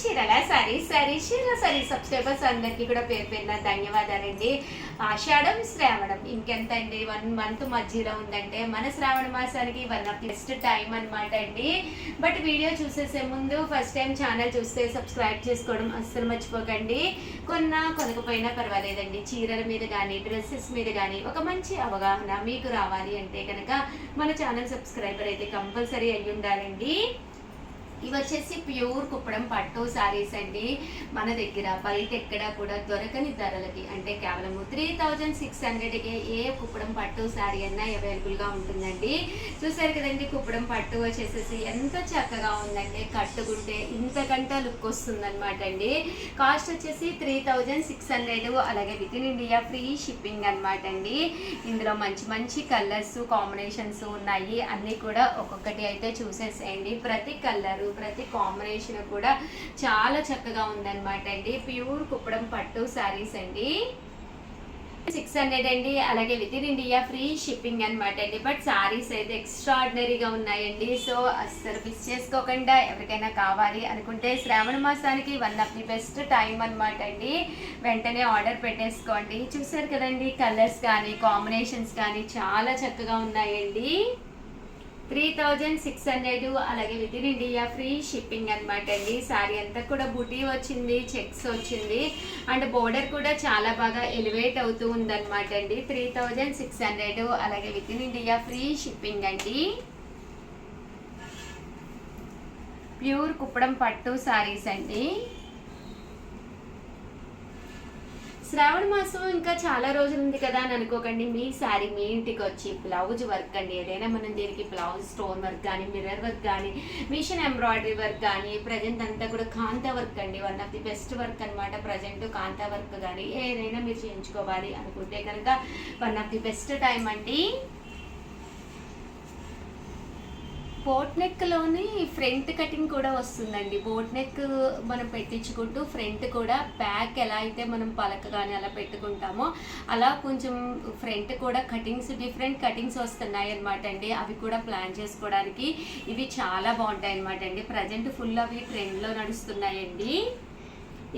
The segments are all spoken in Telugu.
చీరల సారీ సబ్స్క్రైబర్స్ అందరికీ కూడా పేరు పేరున ధన్యవాదాలండి. ఆషాఢం శ్రావణం ఇంకెంత అండి, 1 మంత్ మధ్యలో ఉందంటే మన శ్రావణ మాసానికి one of the best time అనమాట అండి. బట్ వీడియో చూసేసే ముందు ఫస్ట్ టైం ఛానల్ చూస్తే సబ్స్క్రైబ్ చేసుకోవడం అస్సలు మర్చిపోకండి. కొనకపోయినా పర్వాలేదండి, చీరల మీద కానీ డ్రెస్సెస్ మీద కానీ ఒక మంచి అవగాహన మీకు రావాలి అంటే కనుక మన ఛానల్ సబ్స్క్రైబర్ అయితే కంపల్సరీ అయ్యి ఉండాలండి. ఇవి వచ్చేసి ప్యూర్ కుప్పడం పట్టు శారీస్ అండి. మన దగ్గర బయట ఎక్కడ కూడా దొరకని ధరలకి, అంటే కేవలం 3600కే ఏ కుప్పడం పట్టు శారీ అన్నా అవైలబుల్గా ఉంటుందండి. చూసారు కదండి, కుప్పడం పట్టు వచ్చేసేసి ఎంత చక్కగా ఉందంటే కట్టుకుంటే ఇంతకంటే లుక్ వస్తుందన్నమాట అండి. కాస్ట్ వచ్చేసి 3600, అలాగే with in India free shipping అనమాట అండి. ఇందులో మంచి మంచి కలర్స్ కాంబినేషన్స్ ఉన్నాయి, అన్నీ కూడా ఒక్కొక్కటి అయితే చూసేసేయండి. ప్రతి కలరు ప్రతి కాంబినేషన్ కూడా చాలా చక్కగా ఉందన్నమాట అండి. ప్యూర్ కుప్పడం పట్టు శారీస్ అండి, 600 అండి, అలాగే with in India free shipping అనమాట అండి. బట్ శారీస్ అయితే ఎక్స్ట్రాడినరీగా ఉన్నాయండి. సో అస్సలు మిస్ చేసుకోకుండా ఎవరికైనా కావాలి అనుకుంటే శ్రావణ మాసానికి one of the best time అనమాట అండి. వెంటనే ఆర్డర్ పెట్టేసుకోండి. చూసారు కదండి, కలర్స్ కానీ కాంబినేషన్స్ కానీ చాలా చక్కగా ఉన్నాయండి. 3600, అలాగే with in India free shipping అనమాట అండి. శారీ అంతా కూడా బుటీ వచ్చింది, చెక్స్ వచ్చింది, అండ్ బోర్డర్ కూడా చాలా బాగా ఎలివేట్ అవుతూ ఉందన్నమాట అండి. 3600, అలాగే with in India free shipping అండి. ప్యూర్ కుప్పడం పట్టు శారీస్ అండి. శ్రావణ మాసం ఇంకా చాలా రోజులు ఉంది కదా అని అనుకోకండి. మీ శారీ మీ ఇంటికి వచ్చి బ్లౌజ్ వర్క్ అండి, ఏదైనా మనం దీనికి బ్లౌజ్ స్టోన్ వర్క్ కానీ మిర్రర్ వర్క్ కానీ మిషన్ ఎంబ్రాయిడరీ వర్క్ కానీ ప్రజెంట్ అంతా కూడా కాంతా వర్క్ అండి, one of the best work అనమాట. ప్రజెంట్ కాంతా వర్క్ కానీ ఏదైనా మీరు చేయించుకోవాలి అనుకుంటే కనుక one of the best time అండి. బోట్ నెక్లోని ఫ్రంట్ కటింగ్ కూడా వస్తుందండి. బోట్ నెక్ మనం పెట్టించుకుంటూ ఫ్రంట్ కూడా బ్యాక్ ఎలా అయితే మనం పలక కానీ అలా పెట్టుకుంటామో అలా కొంచెం ఫ్రంట్ కూడా కటింగ్స్, డిఫరెంట్ కటింగ్స్ వస్తున్నాయి అనమాట అండి. అవి కూడా ప్లాన్ చేసుకోవడానికి ఇవి చాలా బాగుంటాయి అనమాట అండి. ప్రజెంట్ ఫుల్ అవి ట్రెండ్లో నడుస్తున్నాయండి.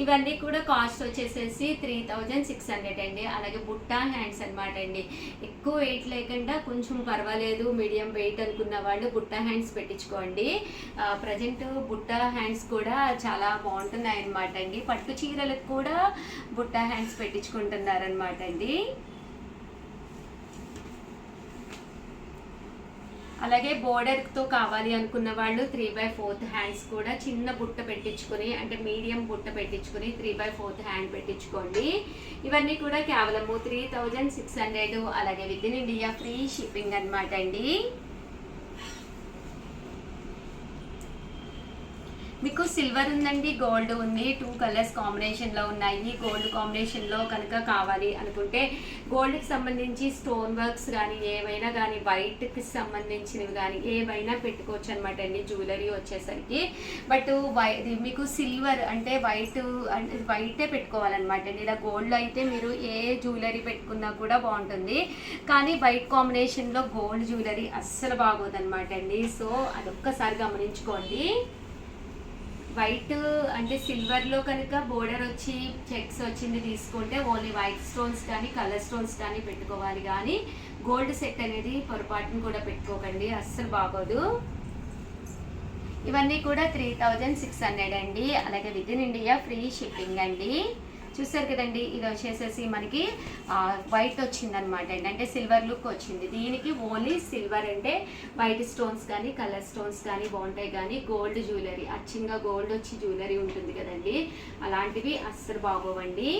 ఇవన్నీ కూడా కాస్ట్ వచ్చేసేసి 3600 అండి. అలాగే బుట్టా హ్యాండ్స్ అనమాట అండి. ఎక్కువ వెయిట్ లేకుండా కొంచెం పర్వాలేదు మీడియం వెయిట్ అనుకున్న వాళ్ళు Butta hands పెట్టించుకోండి. Present Butta hands కూడా చాలా బాగుంటున్నాయి అనమాట అండి. పట్టు చీరలకు కూడా బుట్టా హ్యాండ్స్ పెట్టించుకుంటున్నారనమాట అండి. అలాగే బోర్డర్తో కావాలి అనుకున్న వాళ్ళు 3/4 హ్యాండ్స్ కూడా చిన్న బుట్ట పెట్టించుకొని, అంటే మీడియం బుట్ట పెట్టించుకొని 3/4 హ్యాండ్ పెట్టించుకోండి. ఇవన్నీ కూడా కేవలము 3600, అలాగే with in India free shipping అనమాట అండి. మీకు సిల్వర్ ఉందండి, గోల్డ్ ఉంది, 2 కలర్స్ కాంబినేషన్లో ఉన్నాయి. గోల్డ్ కాంబినేషన్లో కనుక కావాలి అనుకుంటే గోల్డ్కి సంబంధించి స్టోన్ వర్క్స్ కానీ ఏవైనా కానీ వైట్కి సంబంధించినవి కానీ ఏవైనా పెట్టుకోవచ్చు అనమాట అండి జ్యువెలరీ వచ్చేసరికి. బట్ మీకు సిల్వర్ అంటే వైటే పెట్టుకోవాలన్నమాట అండి. ఇలా గోల్డ్ అయితే మీరు ఏ జ్యువెలరీ పెట్టుకున్నా కూడా బాగుంటుంది, కానీ వైట్ కాంబినేషన్లో గోల్డ్ జ్యువెలరీ అస్సలు బాగోదన్నమాట అండి. సో అదొక్కసారి గమనించుకోండి. వైట్ అంటే సిల్వర్లో కనుక బోర్డర్ వచ్చి చెక్స్ వచ్చింది తీసుకుంటే ఓన్లీ వైట్ స్టోన్స్ కానీ కలర్ స్టోన్స్ కానీ పెట్టుకోవాలి, కానీ గోల్డ్ సెట్ అనేది పొరపాటును కూడా పెట్టుకోకండి, అస్సలు బాగోదు. ఇవన్నీ కూడా 3600 అండి, అలాగే with in India free shipping అండి. చూసారు కదండి, ఇది వచ్చేసేసి మనకి వైట్ వచ్చిందనమాట అండి, అంటే సిల్వర్ లుక్ వచ్చింది. దీనికి ఓన్లీ సిల్వర్ అంటే వైట్ స్టోన్స్ కానీ కలర్ స్టోన్స్ కానీ బాగుంటాయి, కానీ గోల్డ్ జ్యువెలరీ అచ్చంగా గోల్డ్ వచ్చి జ్యువెలరీ ఉంటుంది కదండి, అలాంటివి అస్సలు బాగోవండి.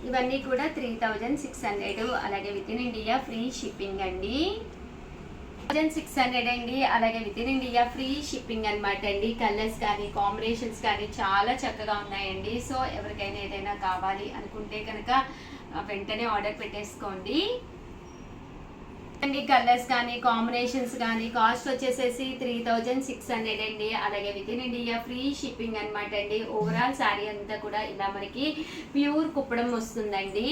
ఇవన్నీ కూడా 3600, అలాగే with in India free shipping అండి. 1600 అండి, అలాగే with in India free shipping అనమాట అండి. కలర్స్ కానీ కాంబినేషన్స్ కానీ చాలా చక్కగా ఉన్నాయండి. సో ఎవరికైనా ఏదైనా కావాలి అనుకుంటే కనుక వెంటనే ఆర్డర్ పెట్టేసుకోండి అండి. కలర్స్ కానీ కాంబినేషన్స్ కానీ కాస్ట్ వచ్చేసేసి 3600 అండి, అలాగే with in India free shipping అనమాట అండి. ఓవరాల్ శారీ అంతా కూడా ఇలా మనకి ప్యూర్ కుప్పడం వస్తుందండి.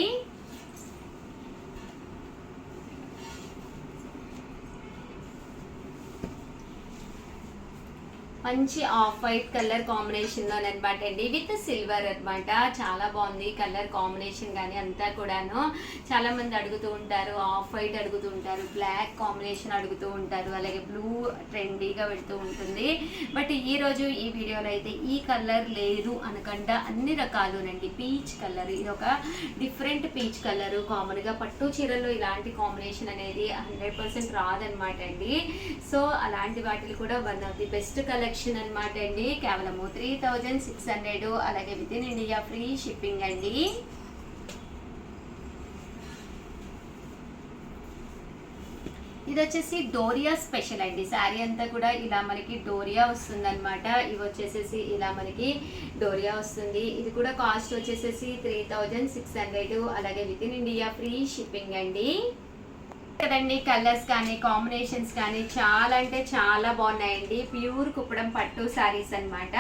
మంచి ఆఫ్ వైట్ కలర్ కాంబినేషన్లో అనమాట అండి, విత్ సిల్వర్ అనమాట. చాలా బాగుంది కలర్ కాంబినేషన్ కానీ అంతా కూడాను. చాలా మంది అడుగుతూ ఉంటారు, ఆఫ్ వైట్ అడుగుతూ ఉంటారు, బ్లాక్ కాంబినేషన్ అడుగుతూ ఉంటారు, అలాగే బ్లూ ట్రెండీగా పెడుతూ ఉంటుంది. బట్ ఈరోజు ఈ వీడియోలో అయితే ఈ కలర్ లేదు అనకుండా అన్ని రకాలునండి. పీచ్ కలర్, ఇది ఒక డిఫరెంట్ పీచ్ కలర్. కామన్గా పట్టు చీరల్లో ఇలాంటి కాంబినేషన్ అనేది 100% రాదనమాట అండి. సో అలాంటి వాటిని కూడా one of the best collection అనమాట అండి. కేవలము 3600, అలాగే with in India free shipping అండి. ఇది వచ్చేసి డోరియా స్పెషల్ అండి. శారీ అంతా కూడా ఇలా మనకి డోరియా వస్తుంది అనమాట. ఇవి వచ్చేసేసి ఇలా మనకి డోరియా వస్తుంది. ఇది కూడా కాస్ట్ వచ్చేసేసి 3600, అలాగే with in India free shipping అండి. కదండి, కలర్స్ కానీ కాంబినేషన్స్ కానీ చాలా అంటే చాలా బాగున్నాయండి. ప్యూర్ కుప్పడం పట్టు శారీస్ అనమాట.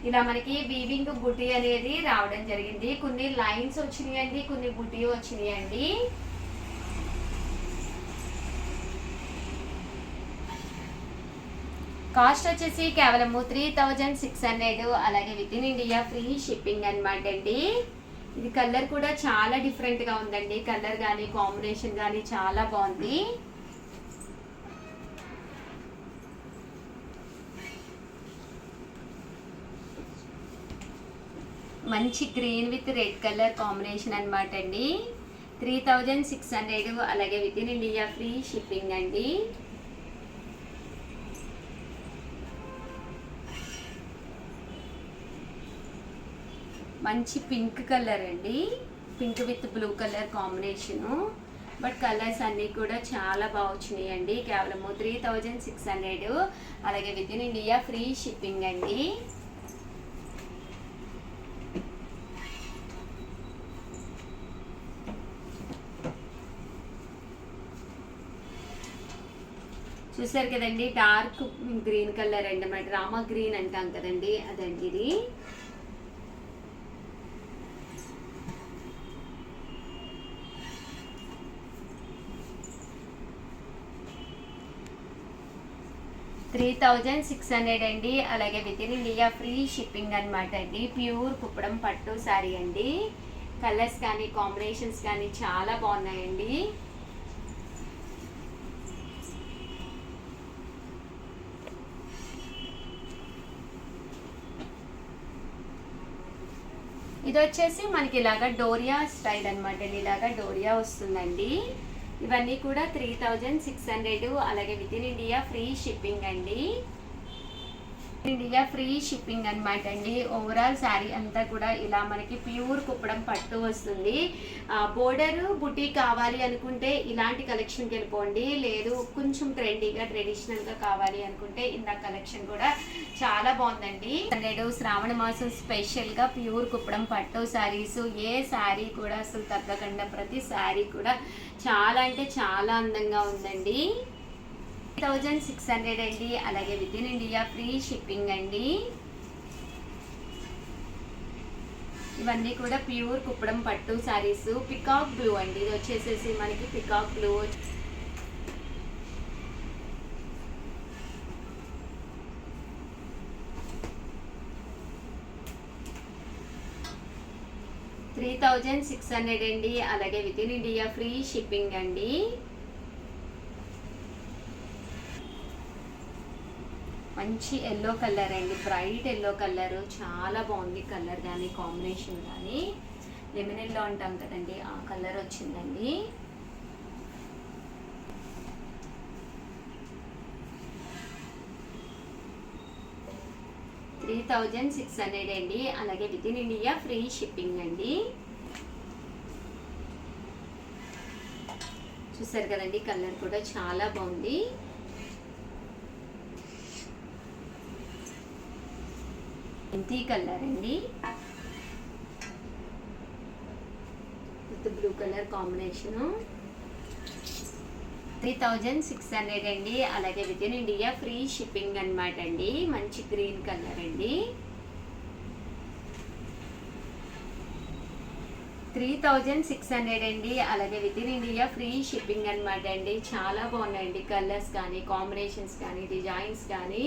ఇలా మనకి వీవింగ్ బుటీ అనేది రావడం జరిగింది. కొన్ని లైన్స్ వచ్చినాయండి, కొన్ని బుటీ వచ్చినాయండి. కాస్ట్ వచ్చేసి కేవలము 3600, అలాగే with in India free shipping అనమాట అండి. ఇది కలర్ కూడా చాలా డిఫరెంట్గా ఉందండి. కలర్ కానీ కాంబినేషన్ కానీ చాలా బాగుంది. మంచి green with red colour combination అనమాట అండి. 3600, అలాగే with in India free shipping అండి. మంచి పింక్ కలర్ అండి, pink with blue colour combination. But colours అన్నీ కూడా చాలా బాగా వచ్చినాయి అండి. కేవలము 3600, అలాగే with in India free shipping అండి. చూసారు కదండి, డార్క్ గ్రీన్ కలర్ అండి, మన రామా గ్రీన్ అంటాం కదండి, అదండి ఇది. $3600 అండి, అలాగే with in India free shipping అనమాట అండి. ప్యూర్ కుప్పడం పట్టు శారీ అండి. కలర్స్ కానీ కాంబినేషన్స్ కానీ చాలా బాగున్నాయండి. ఇది వచ్చేసి మనకి ఇలాగా డోరియా స్టైల్ అనమాట అండి. ఇలాగా డోరియా వస్తుందండి. ఇవన్నీ కూడా 3600, అలాగే with in India free shipping అండి. ఇండియా ఫ్రీ షిప్పింగ్ అనమాట అండి. ఓవరాల్ శారీ అంతా కూడా ఇలా మనకి ప్యూర్ కుప్పడం పట్టు వస్తుంది. బోర్డర్ బుటీ కావాలి అనుకుంటే ఇలాంటి కలెక్షన్కి వెళ్ళిపోండి. లేదు కొంచెం ట్రెండీగా ట్రెడిషనల్గా కావాలి అనుకుంటే ఇంత కలెక్షన్ కూడా చాలా బాగుందండి. శ్రావణ మాసం స్పెషల్గా ప్యూర్ కుప్పడం పట్టు శారీస్, ఏ శారీ కూడా అసలు తగ్గకుండా ప్రతి శారీ కూడా చాలా అంటే చాలా అందంగా ఉందండి. 3600 అండి, అలాగే with in India free shipping అండి. ఇవన్నీ కూడా ప్యూర్ కుప్పడం పట్టు శారీస్. పికాక్ బ్లూ అండి, ఇది వచ్చేసేసి మనకి పికాక్ బ్లూ. $3600 అండి, అలాగే with in India free shipping అండి. మంచి ఎల్లో కలర్ అండి, బ్రైట్ ఎల్లో కలర్, చాలా బాగుంది కలర్ కానీ కాంబినేషన్ కానీ. లెమన్ ఎల్లో అంటాం కదండి, ఆ కలర్ వచ్చిందండి. $3600 అండి, అలాగే with in India free shipping అండి. చూసారు కదండి, కలర్ కూడా చాలా బాగుంది. ఇంటి కలర్ అండి, విత్ బ్లూ కలర్ కాంబినేషను. 3600 అండి, అలాగే with in India free shipping అనమాట అండి. మంచి గ్రీన్ కలర్ అండి. 3600 అండి, అలాగే with in India free shipping అనమాట అండి. చాలా బాగున్నాయండి కలర్స్ కానీ కాంబినేషన్స్ కానీ డిజైన్స్ కానీ.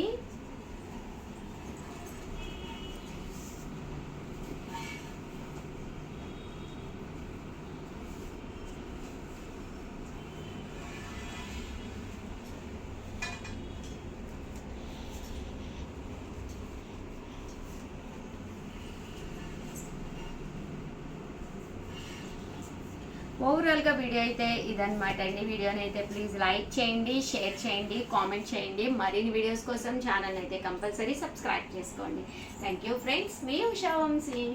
ఓవరాల్గా వీడియో అయితే ఇదన్నమాట అండి. వీడియోని అయితే ప్లీజ్ లైక్ చేయండి, షేర్ చేయండి, కామెంట్ చేయండి. మరిన్ని వీడియోస్ కోసం ఛానల్ అయితే కంపల్సరీ సబ్స్క్రైబ్ చేసుకోండి. థ్యాంక్ యూ ఫ్రెండ్స్, మీ ఉషా వంశీ.